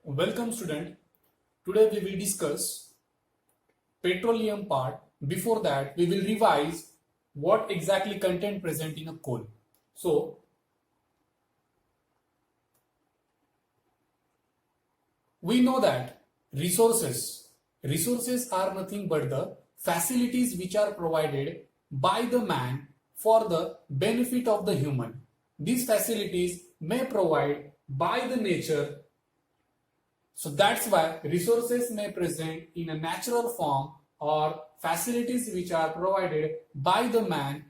Welcome student. Today we will discuss petroleum part. Before that we will revise what exactly content present in a coal. So we know that resources are nothing but the facilities which are provided by the man for the benefit of the human. These facilities may provide by the nature. So that's why resources may present in a natural form or facilities which are provided by the man.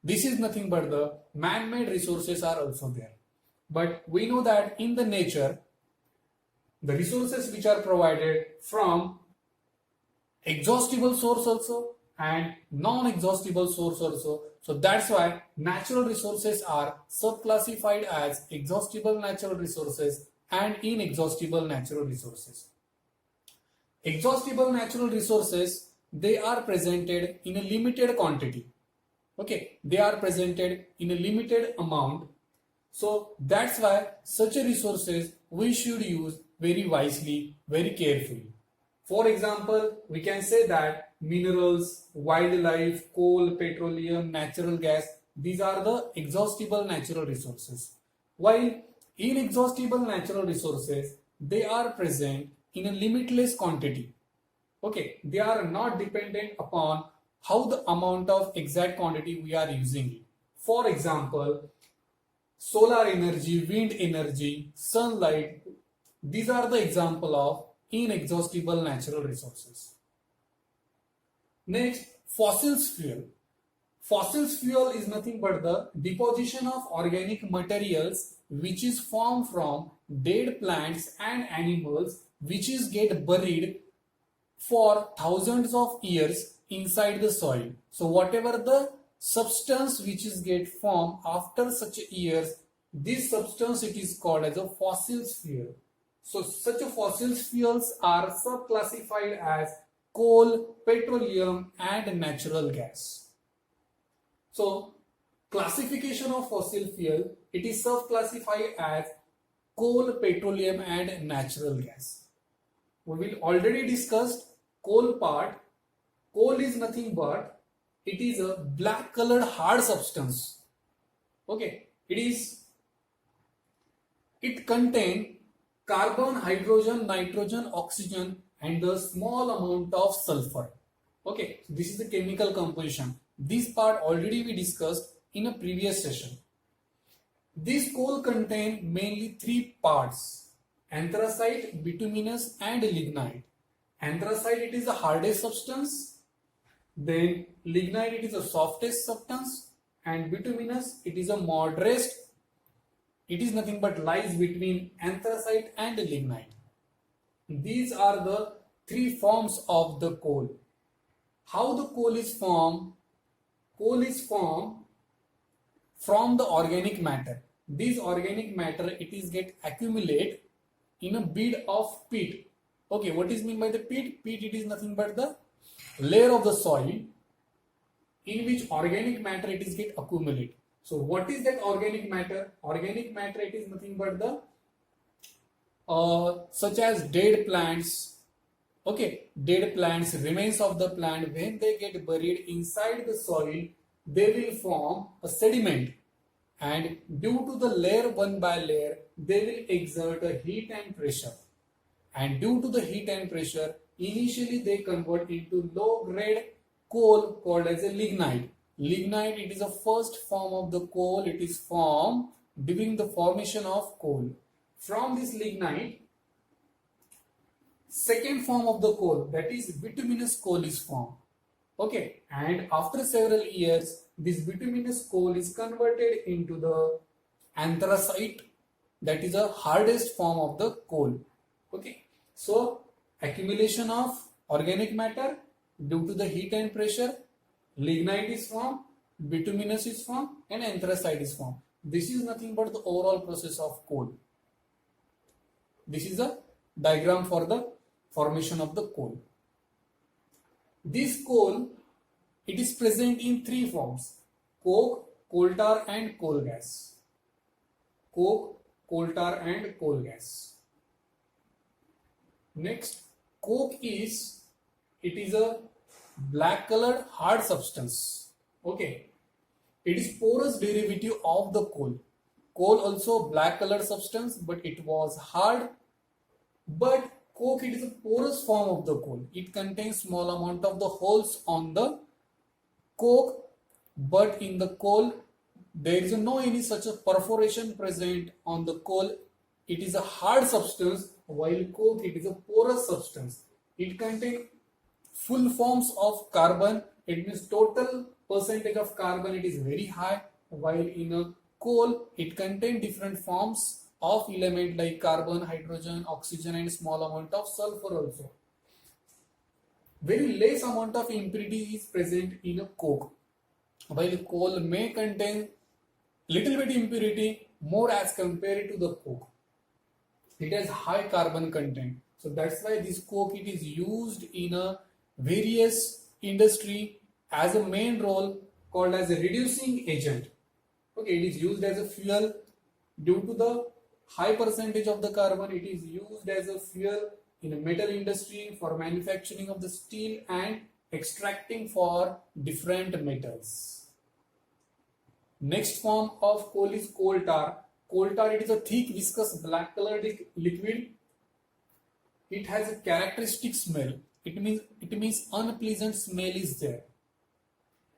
This is nothing but the man-made resources are also there. But we know that in the nature, the resources which are provided from exhaustible source also and non-exhaustible source also. So that's why natural resources are subclassified as exhaustible natural resources and inexhaustible natural resources. Exhaustible natural resources, they are presented in a limited quantity. Okay, they are presented in a limited amount. So that's why such a resources we should use very wisely, very carefully. For example, we can say that minerals, wildlife, coal, petroleum, natural gas, these are the exhaustible natural resources. While inexhaustible natural resources, they are present in a limitless quantity. Okay, they are not dependent upon how the amount of exact quantity we are using it. For example, solar energy, wind energy, sunlight, these are the example of inexhaustible natural resources. Next, fossils fuel. Fossils fuel is nothing but the deposition of organic materials which is formed from dead plants and animals which is get buried for thousands of years inside the soil. So whatever the substance which is get formed after such years, this substance it is called as a fossils fuel. So such fossils fuels are subclassified as coal, petroleum and natural gas. So classification of fossil fuel, it is subclassified as coal, petroleum and natural gas. We will already discussed coal part. Coal is nothing but it is a black colored hard substance. Okay, it contains carbon, hydrogen, nitrogen, oxygen and the small amount of sulfur. Okay, this is the chemical composition. This part already we discussed in a previous session. This coal contains mainly three parts: anthracite, bituminous and lignite. Anthracite it is the hardest substance, then lignite it is the softest substance and bituminous it is a moderate. It is nothing but lies between anthracite and lignite. These are the three forms of the coal. How the coal is formed? Coal is formed from the organic matter. This organic matter it is get accumulate in a bed of peat. Okay, what is mean by the peat? Peat it is nothing but the layer of the soil in which organic matter it is get accumulate. So what is that organic matter? Organic matter it is nothing but the such as dead plants. Okay, dead plants, remains of the plant, when they get buried inside the soil, they will form a sediment, and due to the layer one by layer, they will exert a heat and pressure. And due to the heat and pressure, initially they convert into low grade coal called as a lignite. Lignite it is the first form of the coal. It is formed during the formation of coal. From this lignite, second form of the coal, that is bituminous coal is formed. Okay, and after several years, this bituminous coal is converted into the anthracite, that is the hardest form of the coal. Okay, so accumulation of organic matter due to the heat and pressure, lignite is formed, bituminous is formed and anthracite is formed. This is nothing but the overall process of coal. This is a diagram for the formation of the coal. This coal, it is present in three forms: coke, coal tar and coal gas. Coke, coal tar and coal gas. Next, coke is, it is a black colored hard substance. Okay, it is porous derivative of the coal. Coal also black colored substance, but it was hard. But coke, it is a porous form of the coal. It contains small amount of the holes on the coke, but in the coal there is no any such a perforation present on the coal. It is a hard substance, while coke, it is a porous substance. It contains full forms of carbon. It means total percentage of carbon, it is very high, while in a coal it contains different forms of element like carbon, hydrogen, oxygen, and small amount of sulfur also. Very less amount of impurity is present in a coke, while coal may contain little bit impurity more as compared to the coke. It has high carbon content, so that's why this coke, it is used in a various industry as a main role called as a reducing agent. Okay, it is used as a fuel due to the high percentage of the carbon. It is used as a fuel in a metal industry for manufacturing of the steel and extracting for different metals. Next form of coal is coal tar. Coal tar, it is a thick viscous black colored liquid. It has a characteristic smell. It means unpleasant smell is there.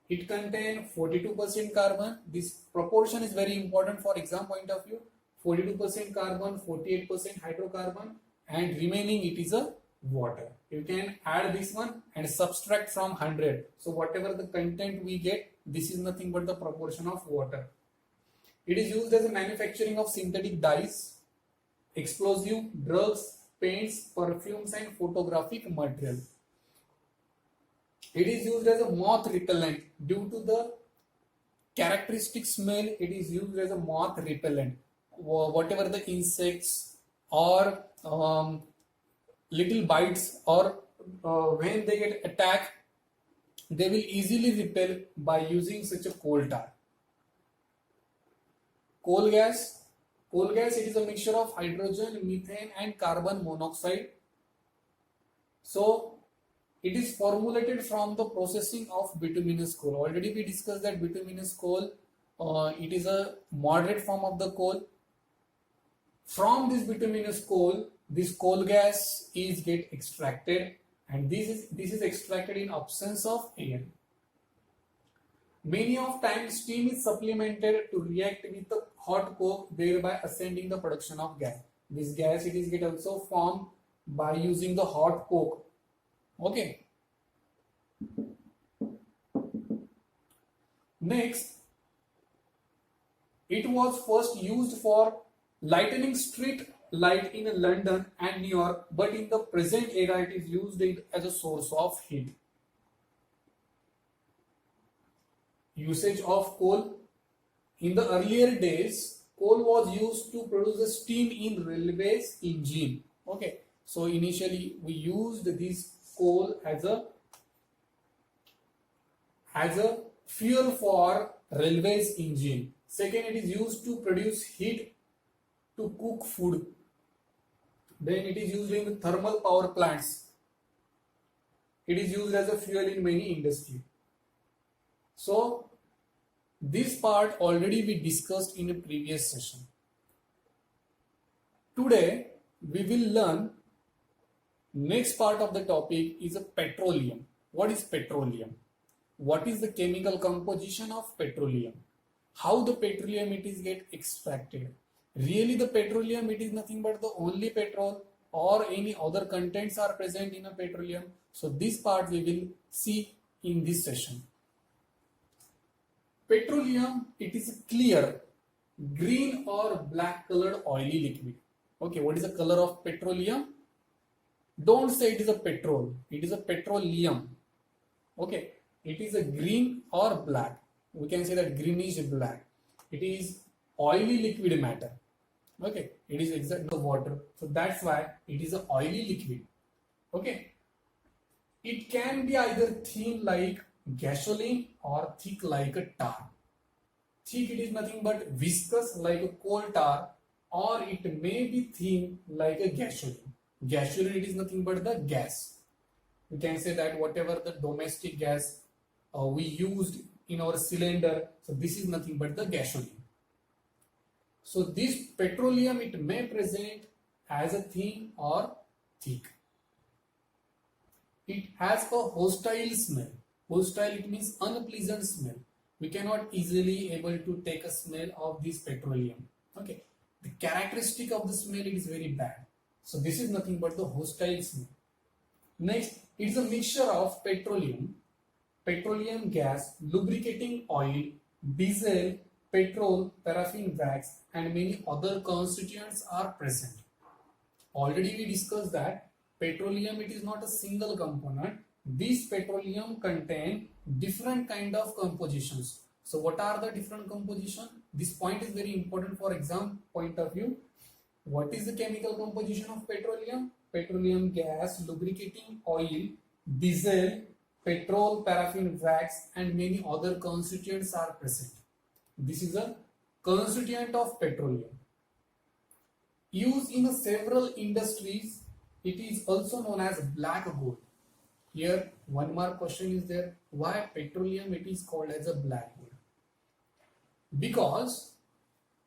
It contains 42% carbon. This proportion is very important for exam point of view. 42% carbon, 48% hydrocarbon, and remaining it is a water. You can add this one and subtract from 100. So whatever the content we get, this is nothing but the proportion of water. It is used as a manufacturing of synthetic dyes, explosive, drugs, paints, perfumes, and photographic material. It is used as a moth repellent. Due to the characteristic smell, it is used as a moth repellent. Whatever the insects or little bites, or when they get attacked, they will easily repel by using such a coal tar. Coal gas. Coal gas, it is a mixture of hydrogen, methane, and carbon monoxide. So it is formulated from the processing of bituminous coal. Already we discussed that bituminous coal, it is a moderate form of the coal. From this bituminous coal, this coal gas is get extracted, and this is extracted in absence of air. Many of times steam is supplemented to react with the hot coke, thereby ascending the production of gas. This gas, it is get also formed by using the hot coke. Okay. Next, it was first used for lightening street light in London and New York, but in the present era it is used as a source of heat. Usage of coal. In the earlier days, coal was used to produce the steam in railways engine. Okay, so initially we used this coal as a fuel for railways engine. Second, it is used to produce heat to cook food. Then it is used in thermal power plants. It is used as a fuel in many industries. So this part already we discussed in a previous session. Today we will learn next part of the topic is a petroleum. What is petroleum? What is the chemical composition of petroleum? How the petroleum it is get extracted? Really the petroleum, it is nothing but the only petrol or any other contents are present in a petroleum. So this part we will see in this session. Petroleum, it is a clear green or black colored oily liquid. Okay, what is the color of petroleum? Don't say it is a petrol, it is a petroleum. Okay, it is a green or black. We can say that greenish black. It is oily liquid matter. Okay, it is exactly water. So that's why it is an oily liquid. Okay, it can be either thin like gasoline or thick like a tar. Thick, it is nothing but viscous like a coal tar, or it may be thin like a gasoline. Gasoline, it is nothing but the gas. We can say that whatever the domestic gas we used in our cylinder, so this is nothing but the gasoline. So this petroleum, it may present as a thin or thick. It has a hostile smell. Hostile, it means unpleasant smell. We cannot easily able to take a smell of this petroleum. Okay, the characteristic of the smell, it is very bad. So this is nothing but the hostile smell. Next, it's a mixture of petroleum gas, lubricating oil, diesel, petrol, paraffin wax, and many other constituents are present. Already we discussed that petroleum, it is not a single component. This petroleum contain different kind of compositions. So what are the different composition? This point is very important for exam point of view. What is the chemical composition of petroleum? Petroleum gas, lubricating oil, diesel, petrol, paraffin wax, and many other constituents are present. This is a constituent of petroleum. Used in several industries, it is also known as black gold. Here, one more question is there. Why petroleum it is called as a black gold? Because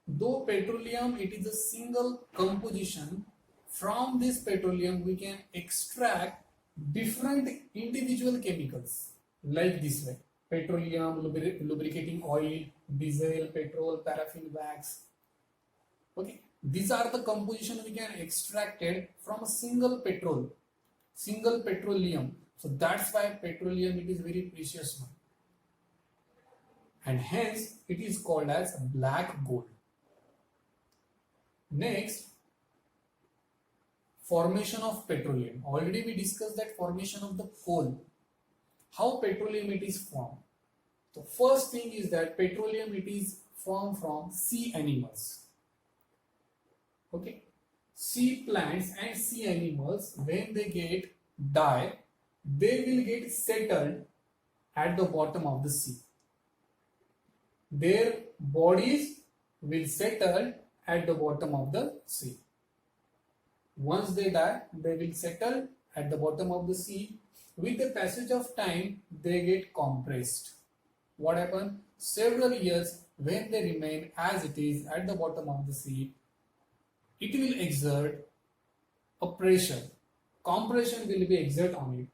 though petroleum it is a single composition, from this petroleum we can extract different individual chemicals like this way: petroleum, lubricating oil, diesel, petrol, paraffin wax. Okay, these are the composition we can extracted from a single petroleum. So that's why petroleum it is very precious one, and hence it is called as black gold. Next, formation of petroleum. Already we discussed that formation of the coal. How petroleum it is formed? The first thing is that petroleum it is formed from sea animals. Okay, sea plants and sea animals, when they die, they will get settled at the bottom of the sea. Their bodies will settle at the bottom of the sea. Once they die, they will settle at the bottom of the sea. With the passage of time, they get compressed. What happens? Several years, when they remain as it is at the bottom of the sea, it will exert a pressure. Compression will be exerted on it.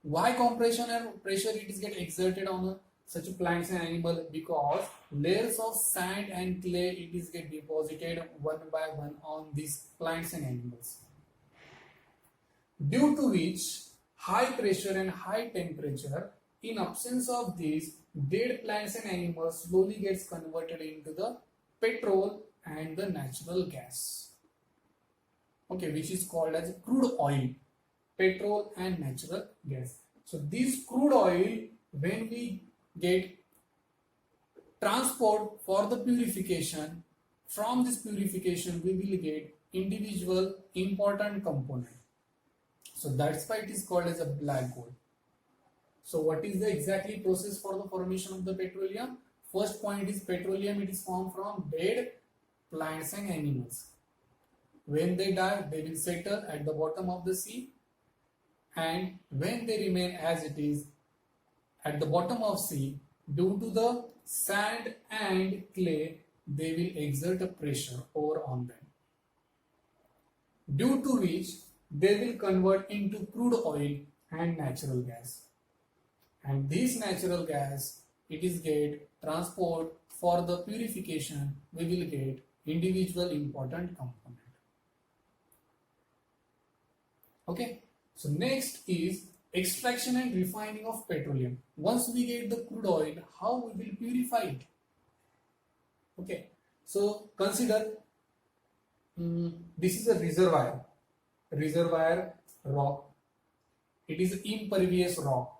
Why compression and pressure it is get exerted on such a plants and animal? Because layers of sand and clay it is get deposited one by one on these plants and animals, due to which high pressure and high temperature, in absence of these, dead plants and animals slowly gets converted into the petrol and the natural gas, okay, which is called as crude oil, petrol and natural gas. So this crude oil, when we get transport for the purification, from this purification we will get individual important component. So that's why it is called as a black gold. So what is the exactly process for the formation of the petroleum? First point is petroleum it is formed from dead plants and animals. When they die, they will settle at the bottom of the sea, and when they remain as it is at the bottom of sea, due to the sand and clay, they will exert a pressure over on them, due to which they will convert into crude oil and natural gas. And this natural gas, it is get transport for the purification, we will get individual important component. Okay, so next is extraction and refining of petroleum. Once we get the crude oil, how we will purify it? Okay, so consider this is a reservoir rock. It is impervious rock.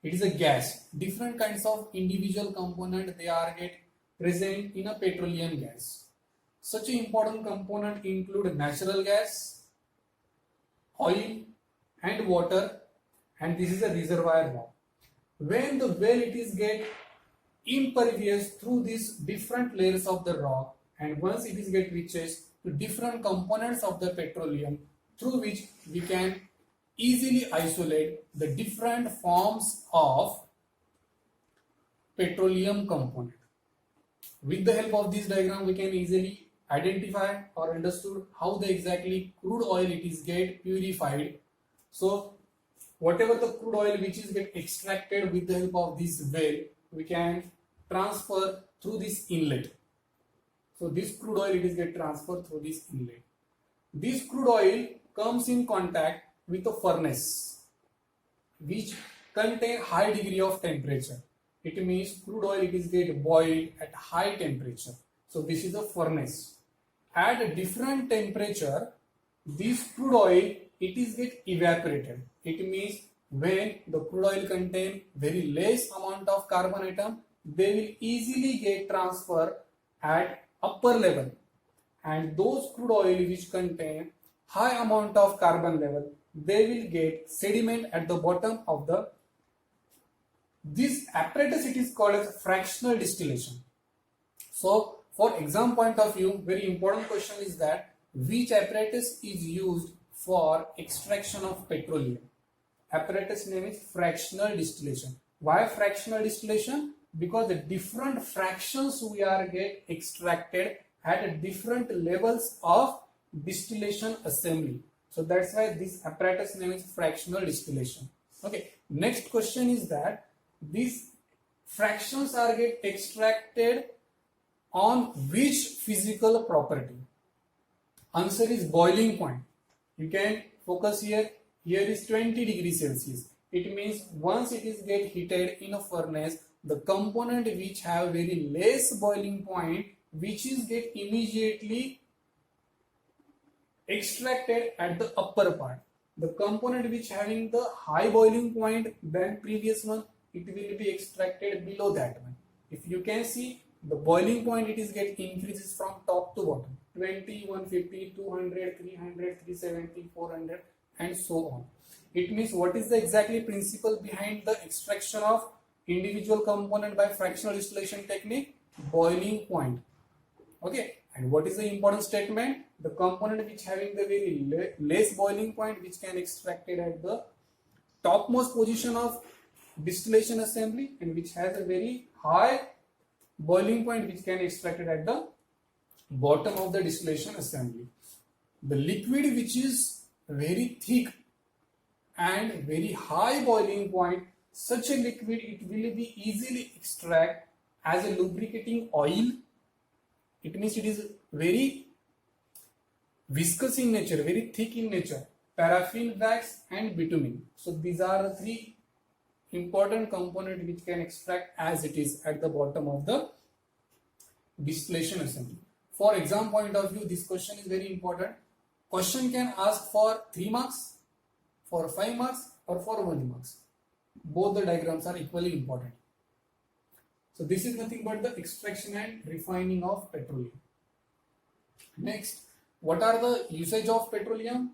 It is a gas. Different kinds of individual component they are get present in a petroleum gas. Such an important component include natural gas, oil and water, and this is a reservoir rock. When the well it is get impervious through these different layers of the rock, and once it is get reaches to different components of the petroleum, through which we can easily isolate the different forms of petroleum component. With the help of this diagram, we can easily identify or understood how the exactly crude oil it is get purified. So whatever the crude oil which is get extracted with the help of this well, we can transfer through this inlet. So this crude oil it is get transferred through this inlet. This crude oil comes in contact with a furnace which contain high degree of temperature. It means crude oil it is get boiled at high temperature. So this is a furnace. At a different temperature, this crude oil it is get evaporated. It means when the crude oil contain very less amount of carbon atom, they will easily get transferred at upper level, and those crude oil which contain high amount of carbon level, they will get sediment at the bottom of the this apparatus. It is called as fractional distillation. So for exam point of view, very important question is that which apparatus is used for extraction of petroleum? Apparatus name is fractional distillation. Why fractional distillation? Because the different fractions we are get extracted at different levels of distillation assembly. So that's why this apparatus name is fractional distillation. Okay. Next question is that these fractions are get extracted on which physical property? Answer is boiling point. You can focus here. Here is 20 degrees Celsius. It means once it is get heated in a furnace, the component which have very less boiling point, which is get immediately extracted at the upper part. The component which having the high boiling point than previous one, it will be extracted below that one. If you can see, the boiling point it is get increases from top to bottom. 20, 150, 200, 300, 370, 400 and so on. It means what is the exactly principle behind the extraction of individual component by fractional distillation technique? Boiling point. Okay. And what is the important statement? The component which having the very less boiling point, which can extracted at the topmost position of distillation assembly, and which has a very high boiling point, which can extracted at the bottom of the distillation assembly. The liquid which is very thick and very high boiling point, such a liquid it will be easily extract as a lubricating oil. It means it is very viscous in nature, very thick in nature, paraffin, wax and bitumen. So these are the three important components which can extract as it is at the bottom of the distillation assembly. For exam point of view, this question is very important. Question can ask for 3 marks, for 5 marks or for 1 marks. Both the diagrams are equally important. So this is nothing but the extraction and refining of petroleum. Next, what are the usage of petroleum?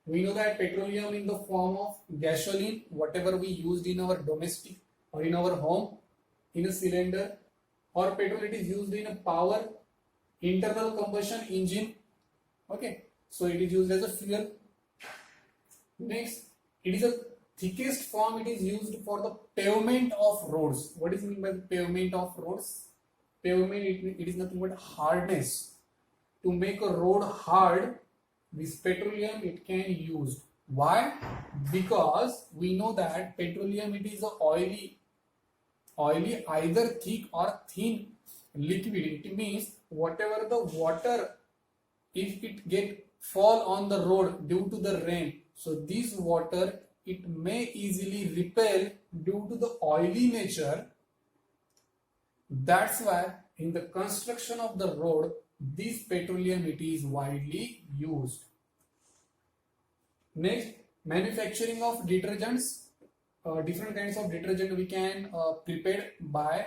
We know that petroleum in the form of gasoline, whatever we used in our domestic or in our home, in a cylinder, or petrol it is used in a power internal combustion engine. Okay, so it is used as a fuel. Next, it is a thickest form. It is used for the pavement of roads. What is meant by the pavement of roads? Pavement it is nothing but hardness. To make a road hard, this petroleum it can use. Why? Because we know that petroleum it is a oily either thick or thin liquid. It means whatever the water, if it get fall on the road due to the rain, so this water it may easily repel due to the oily nature. That's why in the construction of the road, this petroleum it is widely used. Next, manufacturing of detergents. Different kinds of detergent we can prepare by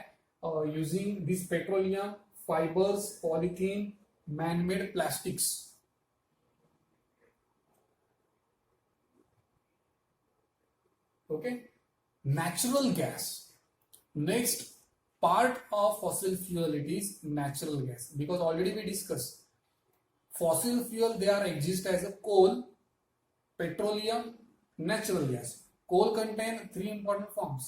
using this petroleum, fibers, polythene, man-made plastics. Okay, natural gas. Next part of fossil fuel it is natural gas, because already we discussed fossil fuel, they are exist as a coal, petroleum, natural gas. Coal contain three important forms: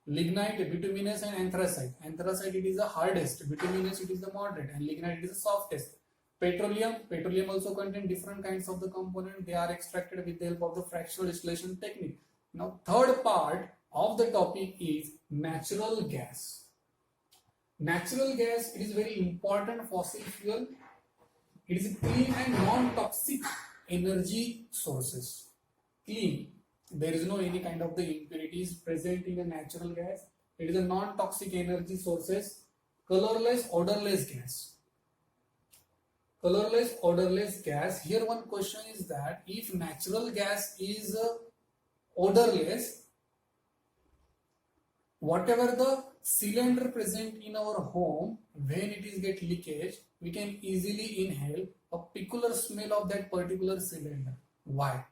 lignite, bituminous, and anthracite. Anthracite, it is the hardest, bituminous, it is the moderate, and lignite, it is the softest. Petroleum also contain different kinds of the component. They are extracted with the help of the fractional distillation technique. Now, third part of the topic is natural gas. Natural gas, it is very important fossil fuel. It is a clean and non-toxic energy sources. Clean. There is no any kind of the impurities present in a natural gas. It is a non-toxic energy sources. Colorless, odorless gas. Colorless, odorless gas. Here one question is that if natural gas is odorless, whatever the cylinder present in our home, when it is get leakage, we can easily inhale a peculiar smell of that particular cylinder. Why?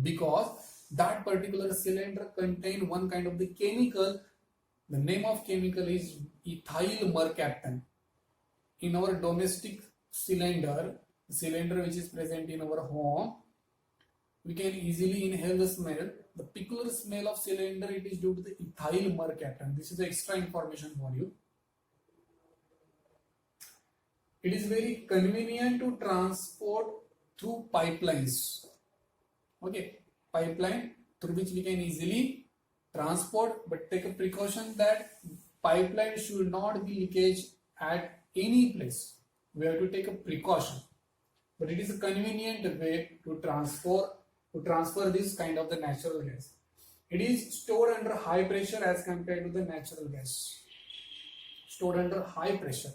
Because that particular cylinder contain one kind of the chemical. The name of chemical is ethyl mercaptan. In our domestic cylinder which is present in our home, we can easily inhale the smell. The peculiar smell of cylinder, it is due to the ethyl mercaptan. This is the extra information for you. It is very convenient to transport through pipelines. Okay, pipeline through which we can easily transport, but take a precaution that pipeline should not be leakage at any place. We have to take a precaution, but it is a convenient way to transfer this kind of the natural gas. It is stored under high pressure as compared to the natural gas. Stored under high pressure.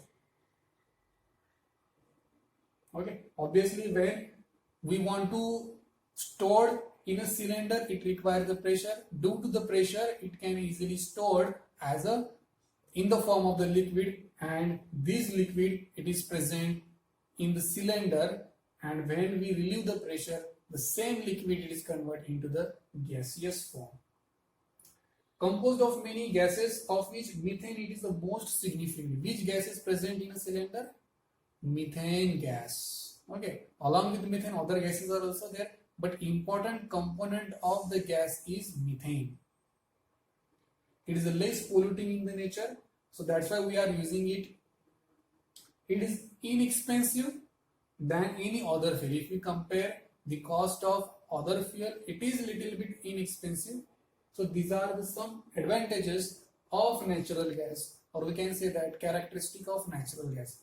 Okay, obviously when we want to store in a cylinder, it requires the pressure. Due to the pressure, it can easily stored as a in the form of the liquid, and this liquid, it is present in the cylinder, and when we relieve the pressure, the same liquid, it is converted into the gaseous form. Composed of many gases, of which methane, it is the most significant. Which gas is present in a cylinder? Methane gas. Okay, along with methane, other gases are also there, but important component of the gas is methane. It is the less polluting in the nature, so that's why we are using it. It is inexpensive than any other fuel. If we compare the cost of other fuel, it is little bit inexpensive. So these are the some advantages of natural gas, or we can say that characteristic of natural gas.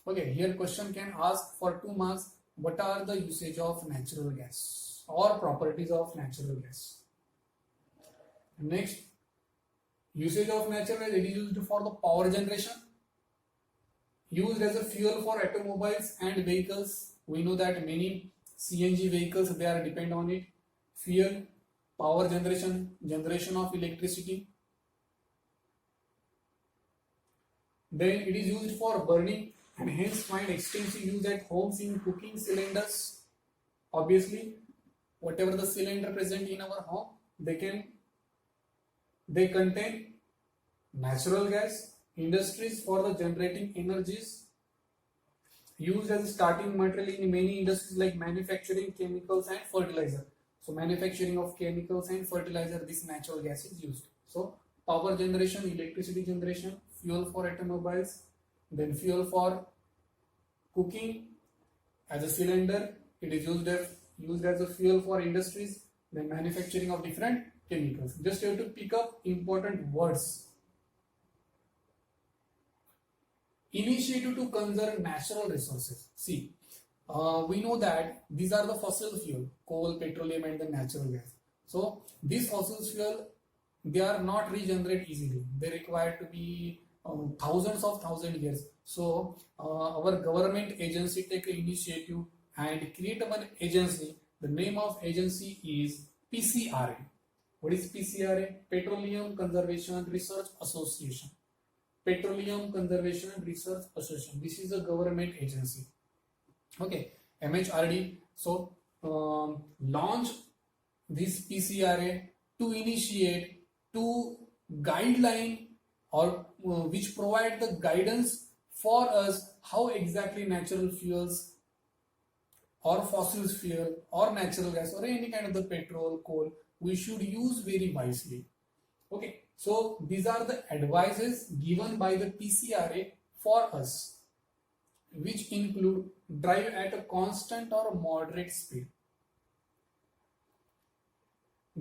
Okay, here question can ask for 2 marks, what are the usage of natural gas or properties of natural gas. Next, usage of natural gas, it is used for the power generation, used as a fuel for automobiles and vehicles. We know that many CNG vehicles, they are depend on it. Fuel, power generation of electricity. Then it is used for burning and hence find extensive use at homes in cooking cylinders. Obviously, whatever the cylinder present in our home, they contain natural gas. Industries for the generating energies, used as a starting material in many industries like manufacturing, chemicals and fertilizer. So manufacturing of chemicals and fertilizer, this natural gas is used. So power generation, electricity generation, fuel for automobiles, then fuel for cooking as a cylinder, it is used as a fuel for industries, then manufacturing of different chemicals. Just you have to pick up important words. Initiative to conserve natural resources. See, we know that these are the fossil fuel, coal, petroleum and the natural gas. So these fossil fuel, they are not regenerate easily. They require to be thousands years. So our government agency take an initiative and create one agency. The name of agency is PCRA. What is PCRA? Petroleum Conservation Research Association. Petroleum Conservation and Research Association. This is a government agency. Okay, MHRD. So launch this PCRA to initiate to guideline or which provide the guidance for us how exactly natural fuels or fossil fuel or natural gas or any kind of the petrol, coal, we should use very wisely. Okay, so these are the advices given by the PCRA for us, which include drive at a constant or moderate speed.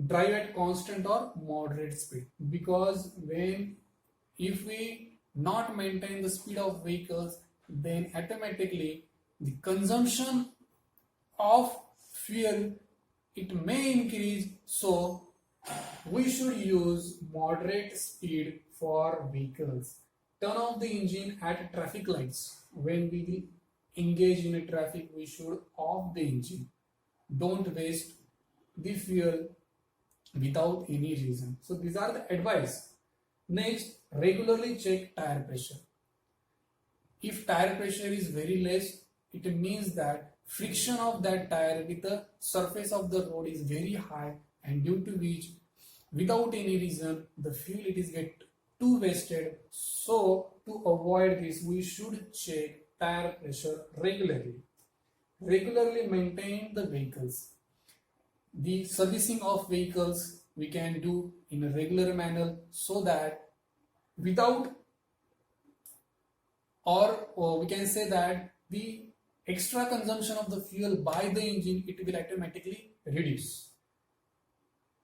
Drive at constant or moderate speed, because if we not maintain the speed of vehicles, then automatically the consumption of fuel, it may increase. So we should use moderate speed for vehicles. Turn off the engine at traffic lights. When we will engage in a traffic, we should off the engine. Don't waste the fuel without any reason. So these are the advice. Next, regularly check tire pressure. If tire pressure is very less, it means that friction of that tire with the surface of the road is very high, and due to which, without any reason, the fuel it is get too wasted. So to avoid this, we should check tire pressure regularly. Regularly maintain the vehicles. The servicing of vehicles we can do in a regular manner, so that without, or we can say that the extra consumption of the fuel by the engine, it will automatically reduce.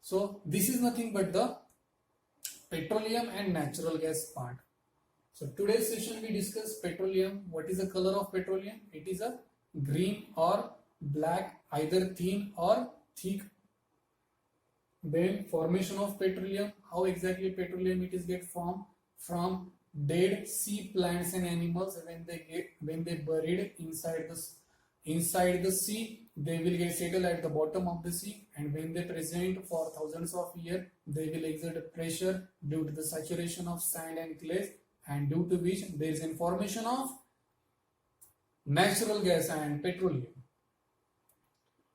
So this is nothing but the petroleum and natural gas part. So today's session we discuss petroleum. What is the color of petroleum? It is a green or black, either thin or thick. Then formation of petroleum, how exactly petroleum it is get formed from dead sea plants and animals. When they buried inside the sea, they will get settled at the bottom of the sea, and when they present for thousands of years, they will exert pressure due to the saturation of sand and clay, and due to which there is a formation of natural gas and petroleum.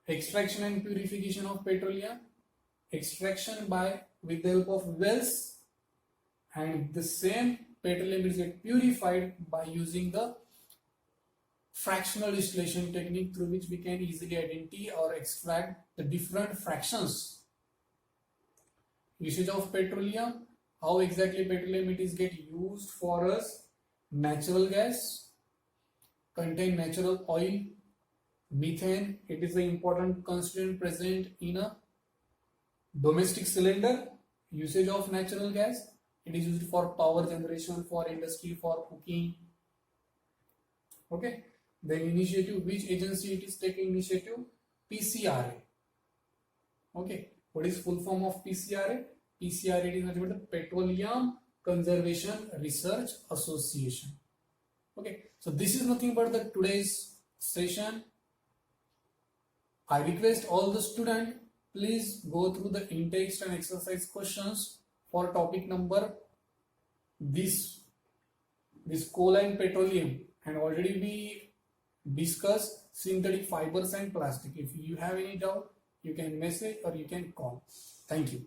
Extraction and purification of petroleum. Extraction with the help of wells, and the same petroleum is get purified by using the fractional distillation technique, through which we can easily identify or extract the different fractions. Usage of petroleum, how exactly petroleum it is get used for us. Natural gas contain natural oil. Methane, it is an important constituent present in a domestic cylinder. Usage of natural gas, it is used for power generation, for industry, for cooking. Okay, then initiative, which agency it is taking initiative? PCRA. Okay, what is full form of PCRA? PCRA, it is nothing but the Petroleum Conservation Research Association. Okay, so this is nothing but the today's session. I request all the students, please go through the in-text and exercise questions for topic number this coal and petroleum, and already we discussed synthetic fibers and plastic. If you have any doubt, you can message or you can call. Thank you.